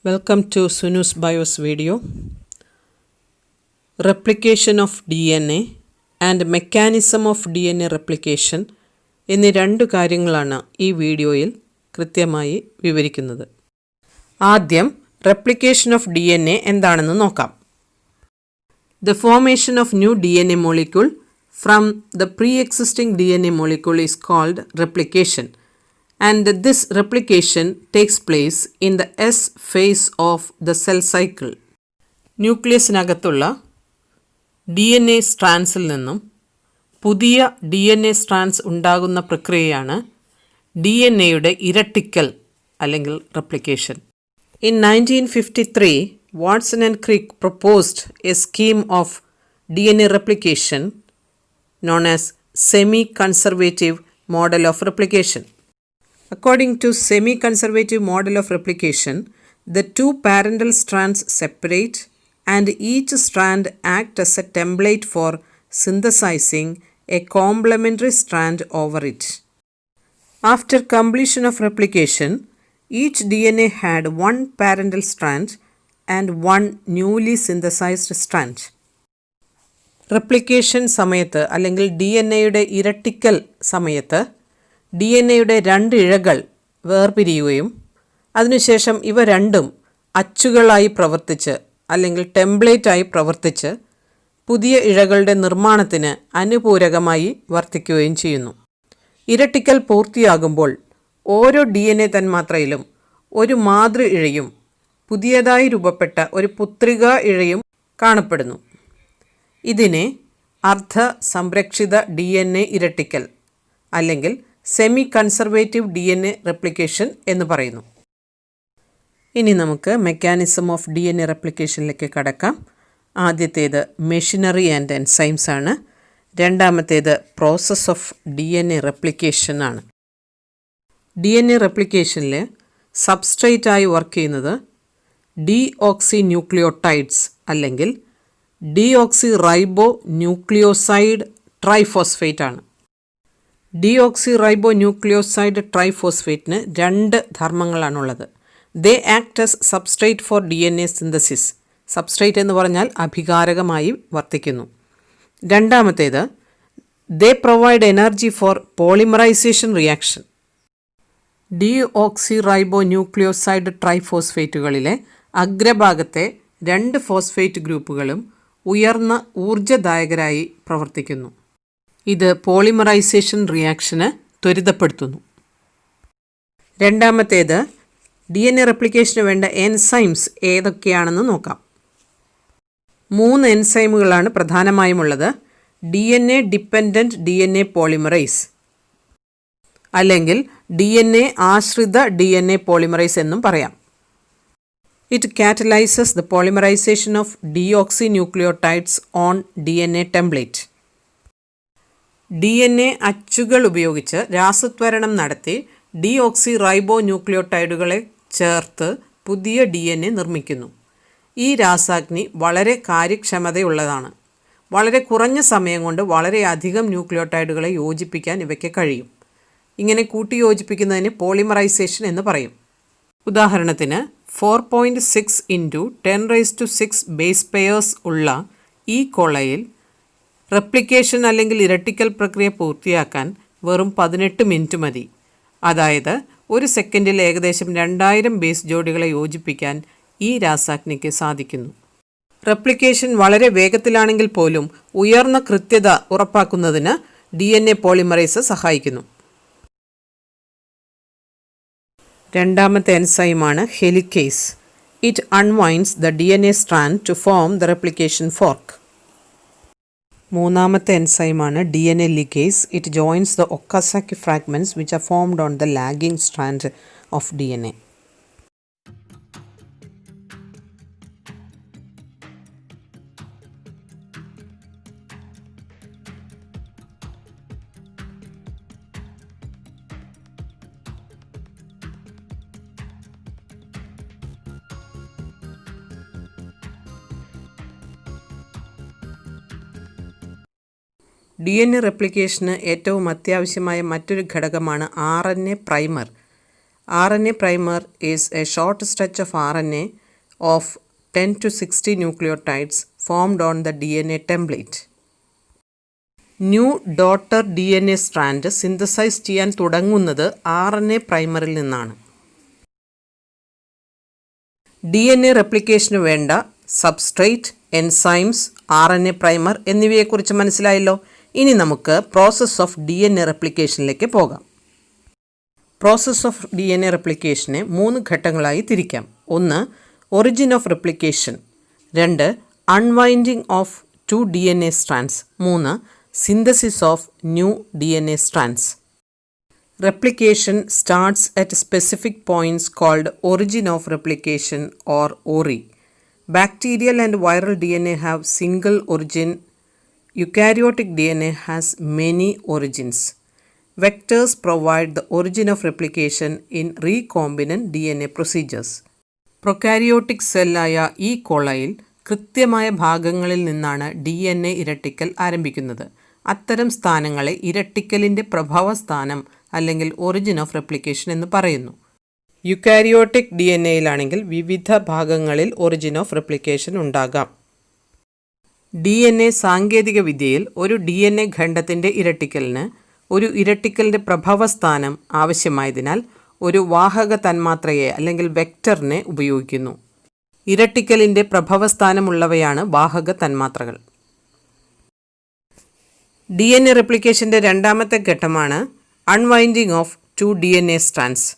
Welcome to Sunu's BIOS video. Replication of DNA and mechanism of DNA replication എന്നീ രണ്ട് കാര്യങ്ങളാണ് ഈ വീഡിയോയിൽ കൃത്യമായി വിവരിക്കുന്നത്. ആദ്യം replication of DNA എന്താണെന്ന് നോക്കാം. The formation of new DNA molecule from the pre-existing DNA molecule is called replication. And this replication takes place in the S phase of the cell cycle. ന്യൂക്ലിയസിനകത്തുള്ള DNA സ്ട്രാൻഡ്സിൽ നിന്നും പുതിയ DNA strands ഉണ്ടാകുന്ന പ്രക്രിയയാണ് DNAയുടെ ഇരട്ടിക്കൽ അല്ലെങ്കിൽ replication. In 1953, Watson and Crick proposed a scheme of DNA replication known as semi-conservative model of replication. According to semi-conservative model of replication, the two parental strands separate and each strand acts as a template for synthesizing a complementary strand over it. After completion of replication, each DNA had one parental strand and one newly synthesized strand. Replication സമയത്ത് അല്ലെങ്കിൽ DNAയുടെ ഇരട്ടിക്കൽ സമയത്ത് DNAയുടെ രണ്ട് ഇഴകൾ വേർപിരിയുകയും അതിനുശേഷം ഇവ രണ്ടും അച്ചുകളായി പ്രവർത്തിച്ച് അല്ലെങ്കിൽ ടെംപ്ലേറ്റായി പ്രവർത്തിച്ച് പുതിയ ഇഴകളുടെ നിർമ്മാണത്തിന് അനുപൂരകമായി വർത്തിക്കുകയും ചെയ്യുന്നു. ഇരട്ടിക്കൽ പൂർത്തിയാകുമ്പോൾ ഓരോ DNA തന്മാത്രയിലും ഒരു മാതൃ ഇഴയും പുതിയതായി രൂപപ്പെട്ട ഒരു പുത്രിക ഇഴയും കാണപ്പെടുന്നു. ഇതിനെ അർദ്ധ സംരക്ഷിത DNA ഇരട്ടിക്കൽ അല്ലെങ്കിൽ സെമി കൺസർവേറ്റീവ് DNA റെപ്ലിക്കേഷൻ എന്ന് പറയുന്നു. ഇനി നമുക്ക് മെക്കാനിസം ഓഫ് DNA റെപ്ലിക്കേഷനിലേക്ക് കടക്കാം. ആദ്യത്തേത് മെഷീനറി ആൻഡ് എൻസൈംസ് ആണ്. രണ്ടാമത്തേത് പ്രോസസ് ഓഫ് DNA റെപ്ലിക്കേഷൻ ആണ്. DNA റെപ്ലിക്കേഷനിൽ സബ്സ്ട്രേറ്റായി വർക്ക് ചെയ്യുന്നത് ഡീഓക്സി ന്യൂക്ലിയോടൈഡ്സ് അല്ലെങ്കിൽ ഡീഓക്സി റൈബോ ന്യൂക്ലിയോസൈഡ് ട്രൈഫോസ്ഫേറ്റ് ആണ്. ഡീഓക്സി റൈബോ ന്യൂക്ലിയോസൈഡ് ട്രൈഫോസ്ഫേറ്റിന് രണ്ട് ധർമ്മങ്ങളാണുള്ളത്. They act as substrate for DNA synthesis. Substrate എന്ന് പറഞ്ഞാൽ അഭികാരകമായി വർത്തിക്കുന്നു. രണ്ടാമത്തേത് they provide energy for polymerization reaction. Deoxy ribo nucleoside ട്രൈഫോസ്ഫേറ്റുകളിലെ അഗ്രഭാഗത്തെ രണ്ട് ഫോസ്ഫേറ്റ് ഗ്രൂപ്പുകളും ഉയർന്ന ഊർജ്ജദായകരായി പ്രവർത്തിക്കുന്നു. ഇത് പോളിമറൈസേഷൻ റിയാക്ഷന് ത്വരിതപ്പെടുത്തുന്നു. രണ്ടാമത്തേത് DNA റെപ്ലിക്കേഷന് വേണ്ട എൻസൈംസ് ഏതൊക്കെയാണെന്ന് നോക്കാം. 3 എൻസൈമുകളാണ് പ്രധാനമായും ഉള്ളത്. DNA ഡിപ്പെൻഡൻറ്റ് DNA പോളിമറൈസ് അല്ലെങ്കിൽ DNA ആശ്രിത DNA പോളിമറൈസ് എന്നും പറയാം. It catalyzes the polymerization of deoxynucleotides on DNA template. DNA അച്ചുകൾ ഉപയോഗിച്ച് രാസത്വരണം നടത്തി ഡീഓക്സി റൈബോ ന്യൂക്ലിയോടൈഡുകളെ ചേർത്ത് പുതിയ DNA നിർമ്മിക്കുന്നു. ഈ രാസാഗ്നി വളരെ കാര്യക്ഷമതയുള്ളതാണ്. വളരെ കുറഞ്ഞ സമയം കൊണ്ട് വളരെയധികം ന്യൂക്ലിയോടൈഡുകളെ യോജിപ്പിക്കാൻ ഇവയ്ക്ക് കഴിയും. ഇങ്ങനെ കൂട്ടിയോജിപ്പിക്കുന്നതിന് പോളിമറൈസേഷൻ എന്ന് പറയും. ഉദാഹരണത്തിന് 4.6 × 10⁶ ബേസ് പെയേഴ്സ് ഉള്ള ഈ കോളയിൽ റെപ്ലിക്കേഷൻ അല്ലെങ്കിൽ ഇരട്ടിക്കൽ പ്രക്രിയ പൂർത്തിയാക്കാൻ വെറും 18 മിനിറ്റ് മതി. അതായത് ഒരു സെക്കൻഡിൽ ഏകദേശം 2000 ബേസ് ജോഡികളെ യോജിപ്പിക്കാൻ ഈ രാസാഗ്നിക്ക് സാധിക്കുന്നു. റെപ്ലിക്കേഷൻ വളരെ വേഗത്തിലാണെങ്കിൽ പോലും ഉയർന്ന കൃത്യത ഉറപ്പാക്കുന്നതിന് DNA പോളിമറൈസ് സഹായിക്കുന്നു. രണ്ടാമത്തെ എൻസൈമാണ് helicase. It unwinds the DNA strand to form the replication fork. മൂന്നാമത്തെ എൻസൈമാണ് DNA ligase. It joins the Okazaki fragments which are formed on the lagging strand of DNA. DNA റെപ്ലിക്കേഷന് ഏറ്റവും അത്യാവശ്യമായ മറ്റൊരു ഘടകമാണ് RNA primer. RNA primer is a short stretch of RNA of 10 to 60 nucleotides formed on the DNA template. New daughter DNA strand synthesise ചെയ്യാൻ തുടങ്ങുന്നത് RNA പ്രൈമറിൽ നിന്നാണ്. DNA റെപ്ലിക്കേഷന് വേണ്ട substrate, enzymes, RNA primer എന്നിവയെക്കുറിച്ച് മനസ്സിലായല്ലോ. ഇനി നമുക്ക് പ്രോസസ് ഓഫ് DNA റെപ്ലിക്കേഷനിലേക്ക് പോകാം. Process of DNA റെപ്ലിക്കേഷനെ 3 ഘട്ടങ്ങളായി തിരിക്കാം. 1. Origin of replication. 2. Unwinding of 2 DNA strands. 3. Synthesis of new DNA strands. Replication starts at specific points called origin of replication or ORI. Bacterial and viral DNA have single origin. Eukaryotic DNA has many origins. Vectors provide the origin of replication in recombinant DNA procedures. പ്രൊകാരിയോട്ടിക് സെല്ലായ ഈ കോളയിൽ കൃത്യമായ ഭാഗങ്ങളിൽ നിന്നാണ് DNA ഇരട്ടിക്കൽ ആരംഭിക്കുന്നത്. അത്തരം സ്ഥാനങ്ങളെ ഇരട്ടിക്കലിൻ്റെ പ്രഭവസ്ഥാനം അല്ലെങ്കിൽ origin of replication എന്ന് പറയുന്നു. Eukaryotic DNAയിലാണെങ്കിൽ വിവിധ ഭാഗങ്ങളിൽ ഒറിജിൻ ഓഫ് റെപ്ലിക്കേഷൻ ഉണ്ടാകാം. DNA സാങ്കേതിക വിദ്യയിൽ ഒരു DNA ഖണ്ഡത്തിൻ്റെ ഇരട്ടിക്കലിന് ഒരു ഇരട്ടിക്കലിൻ്റെ പ്രഭവസ്ഥാനം ആവശ്യമായതിനാൽ ഒരു വാഹക തന്മാത്രയെ അല്ലെങ്കിൽ വെക്റ്ററിനെ ഉപയോഗിക്കുന്നു. ഇരട്ടിക്കലിൻ്റെ പ്രഭവസ്ഥാനമുള്ളവയാണ് വാഹക തന്മാത്രകൾ. DNA റെപ്ലിക്കേഷൻ്റെ രണ്ടാമത്തെ ഘട്ടമാണ് unwinding of 2 DNA strands.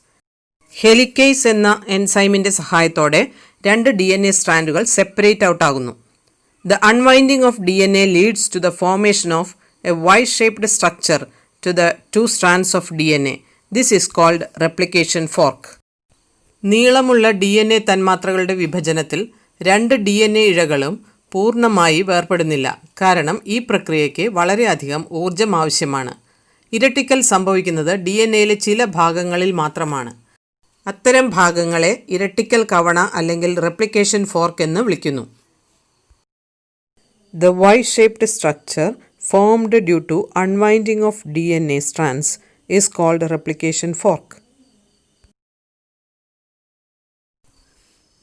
Helicase എന്ന എൻസൈമിൻ്റെ സഹായത്തോടെ 2 DNA സ്ട്രാൻഡുകൾ സെപ്പറേറ്റ് ഔട്ട് ആകുന്നു. The unwinding of DNA leads to the formation of a Y-shaped structure to the 2 strands of DNA. This is called replication fork. നീളമുള്ള DNA തന്മാത്രകളുടെ വിഭജനത്തിൽ 2 DNA ഇഴകളും പൂർണ്ണമായി വേർപെടുന്നില്ല. കാരണം ഈ പ്രക്രിയയ്ക്ക് വളരെയധികം ഊർജം ആവശ്യമാണ്. ഇരട്ടിക്കൽ സംഭവിക്കുന്നത് DNAയിലെ ചില ഭാഗങ്ങളിൽ മാത്രമാണ്. അത്തരം ഭാഗങ്ങളെ ഇരട്ടിക്കൽ കവണ അല്ലെങ്കിൽ റെപ്ലിക്കേഷൻ ഫോർക്ക് എന്ന് വിളിക്കുന്നു. The Y-shaped structure formed due to unwinding of DNA strands is called replication fork.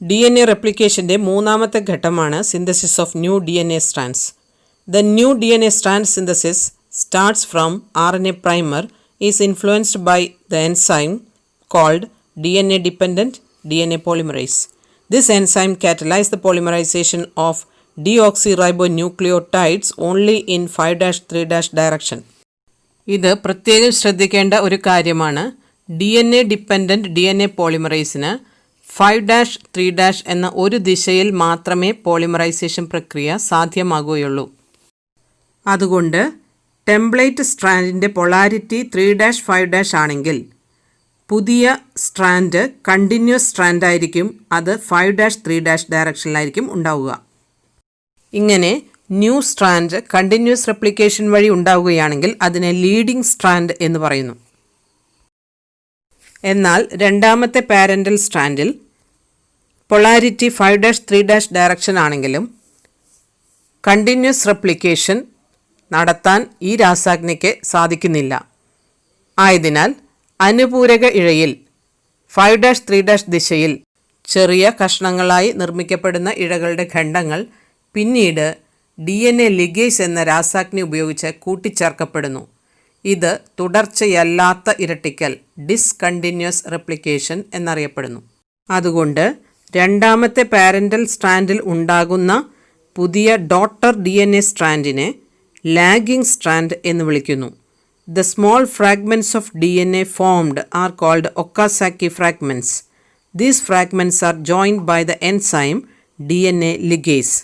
DNA റെപ്ലിക്കേഷൻ്റെ മൂന്നാമത്തെ ഘട്ടമാണ് synthesis of new DNA strands. The new DNA strand synthesis starts from RNA primer is influenced by the enzyme called DNA-dependent DNA polymerase. This enzyme catalyzes the polymerization of deoxyribonucleotides only in 5'3' direction. ഇത് പ്രത്യേകം ശ്രദ്ധിക്കേണ്ട ഒരു കാര്യമാണ്. DNA-dependent DNA പോളിമറൈസിന് 5'3' എന്ന ഒരു ദിശയിൽ മാത്രമേ polymerisation പ്രക്രിയ സാധ്യമാകുകയുള്ളൂ. അതുകൊണ്ട് ടെംപ്ലേറ്റ് സ്ട്രാൻഡിൻ്റെ പൊളാരിറ്റി 3'5' ആണെങ്കിൽ പുതിയ സ്ട്രാൻഡ് കണ്ടിന്യൂസ് സ്ട്രാൻഡ് ആയിരിക്കും. അത് 5'3' ഡയറക്ഷനിലായിരിക്കും ഉണ്ടാവുക. ഇങ്ങനെ ന്യൂ സ്ട്രാൻഡ് കണ്ടിന്യൂസ് റെപ്ലിക്കേഷൻ വഴി ഉണ്ടാവുകയാണെങ്കിൽ അതിനെ ലീഡിംഗ് സ്ട്രാൻഡ് എന്ന് പറയുന്നു. എന്നാൽ രണ്ടാമത്തെ പാരൻ്റൽ സ്ട്രാൻഡിൽ പൊളാരിറ്റി 5'3' ഡയറക്ഷൻ ആണെങ്കിലും കണ്ടിന്യൂസ് റെപ്ലിക്കേഷൻ നടത്താൻ ഈ രാസാഗ്നിക്ക് സാധിക്കുന്നില്ല. ആയതിനാൽ അനുപൂരക ഇഴയിൽ 5'3' ദിശയിൽ ചെറിയ കഷ്ണങ്ങളായി നിർമ്മിക്കപ്പെടുന്ന ഇഴകളുടെ ഖണ്ഡങ്ങൾ പിന്നീട് DNA ലിഗേസ് എന്ന രാസാഗ്നി ഉപയോഗിച്ച് കൂട്ടിച്ചേർക്കപ്പെടുന്നു. ഇത് തുടർച്ചയല്ലാത്ത ഇരട്ടിക്കൽ ഡിസ്കണ്ടിന്യൂസ് റെപ്ലിക്കേഷൻ എന്നറിയപ്പെടുന്നു. അതുകൊണ്ട് രണ്ടാമത്തെ പാരൻ്റൽ സ്ട്രാൻഡിൽ ഉണ്ടാകുന്ന പുതിയ ഡോട്ടർ DNA സ്ട്രാൻഡിനെ ലാഗിംഗ് സ്ട്രാൻഡ് എന്ന് വിളിക്കുന്നു. The small fragments of DNA formed are called Okazaki fragments. These fragments are joined by the enzyme DNA ligase.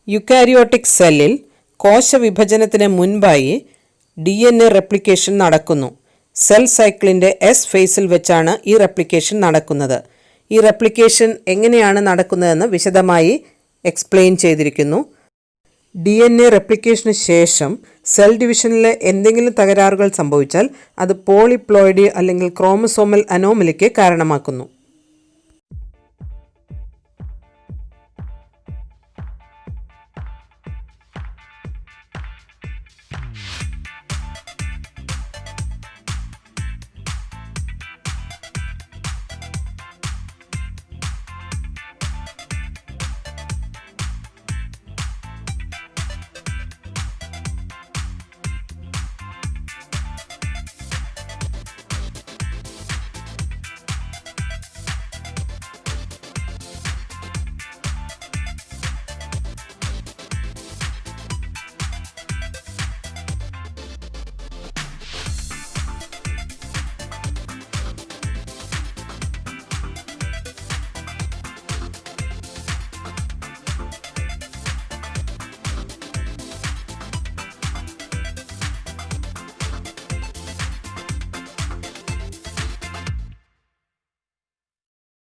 Eukaryotic സെല്ലിൽ കോശവിഭജനത്തിന് മുൻപായി DNA റെപ്ലിക്കേഷൻ നടക്കുന്നു. സെൽ സൈക്കിളിൻ്റെ S ഫേസിൽ വെച്ചാണ് ഈ റെപ്ലിക്കേഷൻ നടക്കുന്നത്. ഈ റെപ്ലിക്കേഷൻ എങ്ങനെയാണ് നടക്കുന്നതെന്ന് വിശദമായി എക്സ്പ്ലെയിൻ ചെയ്തിരിക്കുന്നു. DNA റെപ്ലിക്കേഷന് ശേഷം സെൽ ഡിവിഷനിലെ എന്തെങ്കിലും തകരാറുകൾ സംഭവിച്ചാൽ അത് പോളിപ്ലോയിഡി അല്ലെങ്കിൽ ക്രോമസോമൽ അനോമലിക്ക് കാരണമാക്കുന്നു.